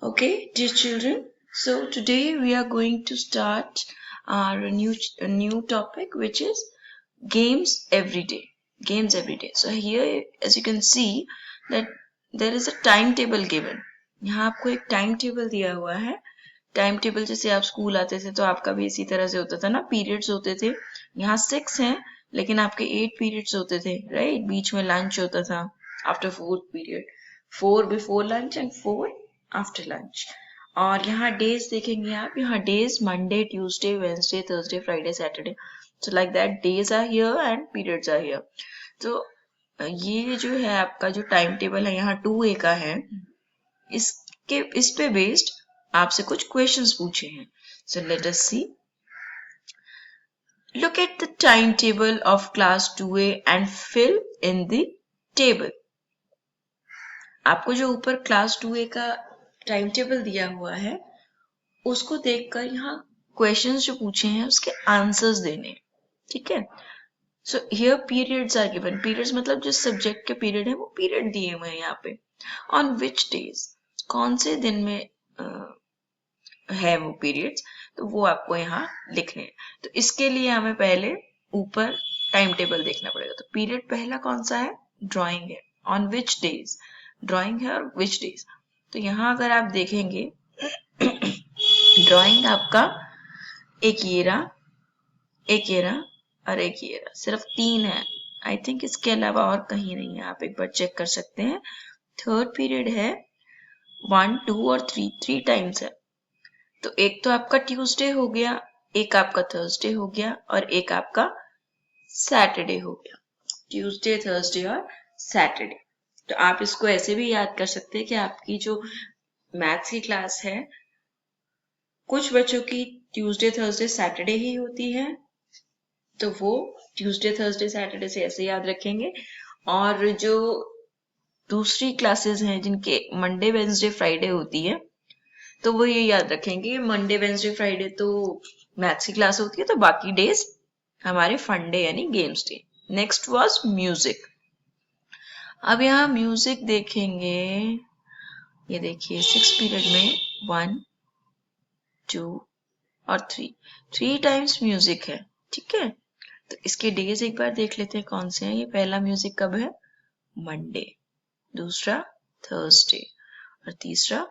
Okay, dear children, so today we are going to start our new topic, which is games every day. Games every day. So here, as you can see, that there is a timetable given. यहाँ आपको एक time table दिया हुआ है. Time table जैसे आप school आते थे तो आपका भी इसी तरह से होता था ना, पीरियड्स होते थे. यहाँ 6 हैं, लेकिन आपके 8 पीरियड्स होते थे, राइट? बीच में लंच होता था after 4th period, 4 before lunch and 4 after lunch. और यहाँ डेज देखेंगे आप, यहाँ days Monday, Tuesday, Wednesday, Thursday, Friday, Saturday. So like that days are here and periods are here. तो ये जो है आपका जो टाइम टेबल है यहाँ 2A का है. इस पे बेस्ड आपसे कुछ क्वेश्चंस पूछे हैं. So let us see. Look at the timetable of class 2A and fill in the table. आपको जो ऊपर क्लास 2A का टाइम टेबल दिया हुआ है उसको देखकर यहाँ क्वेश्चंस जो पूछे हैं उसके आंसर्स देने. ठीक है. So here periods are given. Periods मतलब जिस सब्जेक्ट के पीरियड है वो पीरियड दिए हुए हैं यहाँ पे. ऑन विच डेज, कौन से दिन में है वो पीरियड्स, तो वो आपको यहाँ लिखने हैं. तो इसके लिए हमें पहले ऊपर टाइम टेबल देखना पड़ेगा. तो पीरियड पहला कौन सा है? ड्राइंग है. ऑन विच डेज, ड्राइंग है और विच डेज. तो यहाँ अगर आप देखेंगे ड्राइंग आपका एक ये रहा, एक ये रहा और एक ये रहा. सिर्फ 3 है. आई थिंक इसके अलावा और कहीं नहीं है. आप एक बार चेक कर सकते हैं. थर्ड पीरियड है 1, 2 और 3 टाइम्स है. तो एक तो आपका ट्यूसडे हो गया, एक आपका थर्सडे हो गया और एक आपका सैटरडे हो गया. ट्यूसडे, थर्सडे और सैटरडे. तो आप इसको ऐसे भी याद कर सकते हैं कि आपकी जो मैथ्स की क्लास है कुछ बच्चों की ट्यूसडे, थर्सडे, सैटरडे ही होती है, तो वो ट्यूसडे, थर्सडे, सैटरडे से ऐसे याद रखेंगे. और जो दूसरी क्लासेस हैं जिनके मंडे, वेंसडे, फ्राइडे होती है, तो वो ये याद रखेंगे मंडे, वेंसडे, फ्राइडे तो मैथ्स की क्लास होती है, तो बाकी डेज हमारे फन डे यानी games day. Next was music. अब यहाँ म्यूजिक देखेंगे. ये देखिए 6 पीरियड में 1, 2 और 3 टाइम्स म्यूजिक है. ठीक है. तो इसके डेज एक बार देख लेते हैं कौन से हैं. ये पहला म्यूजिक कब है? मंडे, दूसरा थर्सडे और तीसरा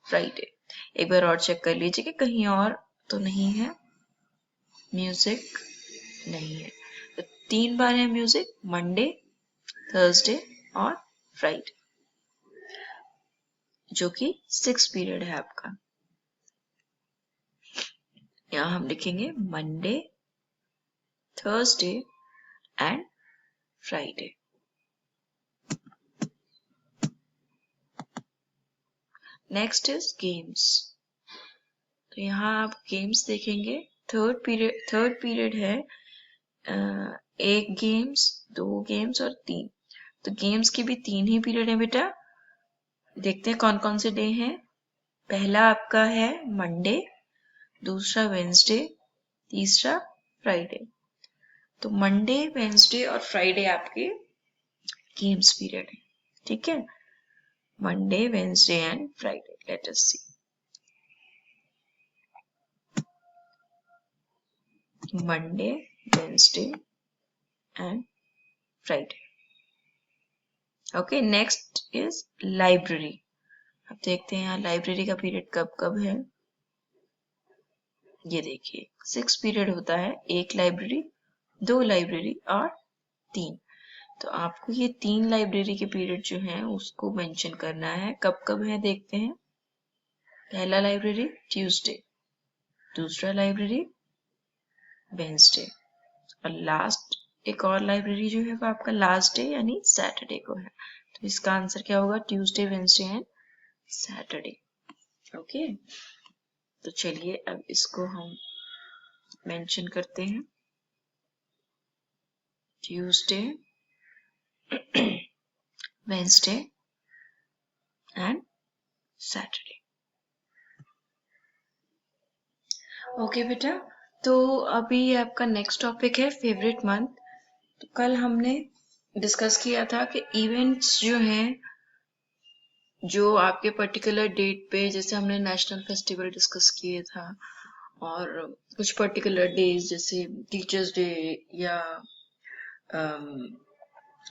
फ्राइडे. एक बार और चेक कर लीजिए कि कहीं और तो नहीं है म्यूजिक. नहीं है. तो 3 बार है म्यूजिक, मंडे, थर्सडे और फ्राइडे, जो कि 6 पीरियड है आपका. यहाँ हम लिखेंगे Monday, Thursday and Friday. Next is games. तो यहाँ आप गेम्स देखेंगे. थर्ड पीरियड है 1 गेम्स, 2 गेम्स और 3. तो गेम्स की भी 3 ही पीरियड है बेटा. देखते हैं कौन कौन से डे हैं. पहला आपका है मंडे, दूसरा वेंसडे, तीसरा फ्राइडे. तो मंडे, वेंसडे और फ्राइडे आपके गेम्स पीरियड है. ठीक है. Monday, Wednesday and Friday. Let us see. Monday, Wednesday and Friday. Okay. Next is library. अब देखते हैं यहाँ लाइब्रेरी का पीरियड कब कब है. ये देखिए 6 पीरियड होता है. 1 लाइब्रेरी, 2 लाइब्रेरी और 3. तो आपको ये 3 लाइब्रेरी के पीरियड जो हैं उसको मेंशन करना है. कब कब है देखते हैं. पहला लाइब्रेरी ट्यूसडे, दूसरा लाइब्रेरी वेंसडे और लास्ट एक और लाइब्रेरी जो है वो आपका लास्ट डे यानी सैटरडे को है. तो इसका आंसर क्या होगा? Tuesday, Wednesday and Saturday. Okay. तो चलिए अब इसको हम मेंशन करते हैं. Tuesday, Wednesday and Saturday. Okay बेटा. तो अभी आपका नेक्स्ट टॉपिक है फेवरेट मंथ. तो कल हमने डिस्कस किया था कि इवेंट्स जो हैं जो आपके पर्टिकुलर डेट पे, जैसे हमने नेशनल फेस्टिवल डिस्कस किए था, और कुछ पर्टिकुलर डेज जैसे टीचर्स डे या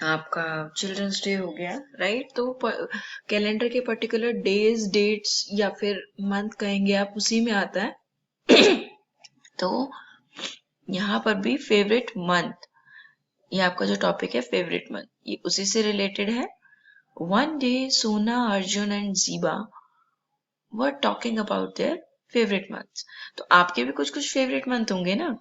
आपका चिल्ड्रंस डे हो गया, राइट? तो कैलेंडर के पर्टिकुलर डेज, डेट्स या फिर मंथ कहेंगे आप, उसी में आता है। तो यहाँ पर भी फेवरेट मंथ, ये आपका जो टॉपिक है फेवरेट मंथ, ये उसी से रिलेटेड है। One day Sona, Arjun and Jiba were talking about their favourite months. तो आपके भी कुछ कुछ फेवरेट मंथ होंगे ना,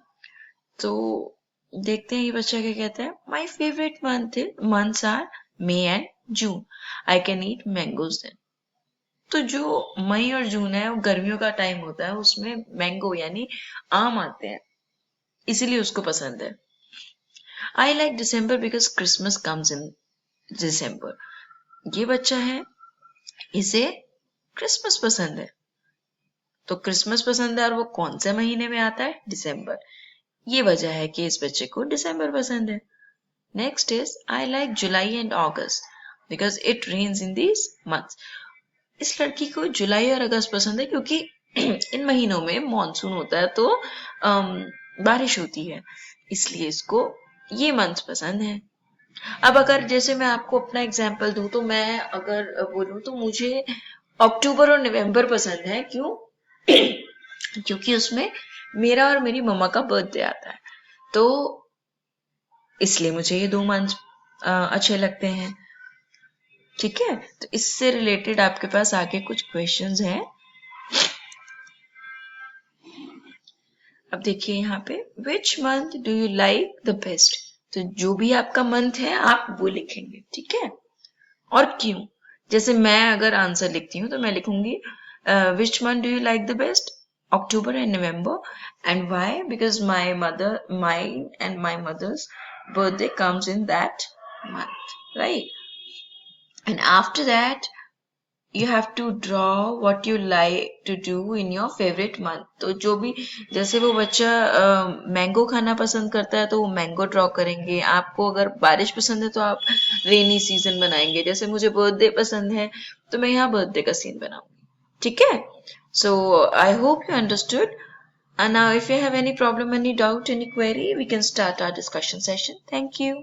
तो देखते हैं ये बच्चा क्या कहता है। My favourite months are May and June, I can eat mangoes then. तो जो मई और जून है वो गर्मियों का टाइम होता है, उसमें मैंगो यानी आम आते हैं, इसीलिए उसको पसंद है। I like December because Christmas comes in December. ये बच्चा है, इसे क्रिसमस पसंद है, तो क्रिसमस पसंद है और वो कौन से महीने में आता है? दिसंबर। ये वजह है कि इस बच्चे को दिसंबर पसंद है। Next is I like July and August because it rains in these months. इस लड़की को जुलाई और अगस्त पसंद है क्योंकि इन महीनों में मॉनसून होता है, तो बारिश होती है, इसलिए इसको ये मंथ पसंद है। अब अगर जैसे मैं आपको अपना एग्जांपल दूं, तो मैं अगर बोलूं तो मुझे अक्टूबर और नवंबर पसंद है। क्यों? क्योंकि उसमें मेरा और मेरी मम्मा का बर्थडे आता है, तो इसलिए मुझे ये 2 मंथ अच्छे लगते हैं। ठीक है, तो इससे रिलेटेड आपके पास आगे कुछ क्वेश्चंस हैं। अब देखिए यहाँ पे, which month do you like the best? तो जो भी आपका मंथ है आप वो लिखेंगे, ठीक है? और क्यों? जैसे मैं अगर आंसर लिखती हूँ तो मैं लिखूंगी which month do you like the best? October and November. And why? Because mine and my mother's birthday comes in that month, right? And after that, you have to draw what you like to do in your favorite month. तो जो भी, जैसे वो बच्चा mango खाना पसंद करता है तो वो मैंगो ड्रॉ करेंगे। आपको अगर बारिश पसंद है तो आप रेनी सीजन बनाएंगे। जैसे मुझे बर्थडे पसंद है तो मैं यहाँ बर्थडे का सीन बनाऊंगी, ठीक है? So I hope you understood. And now if you have any problem, any doubt, any query, we can start our discussion session. Thank you.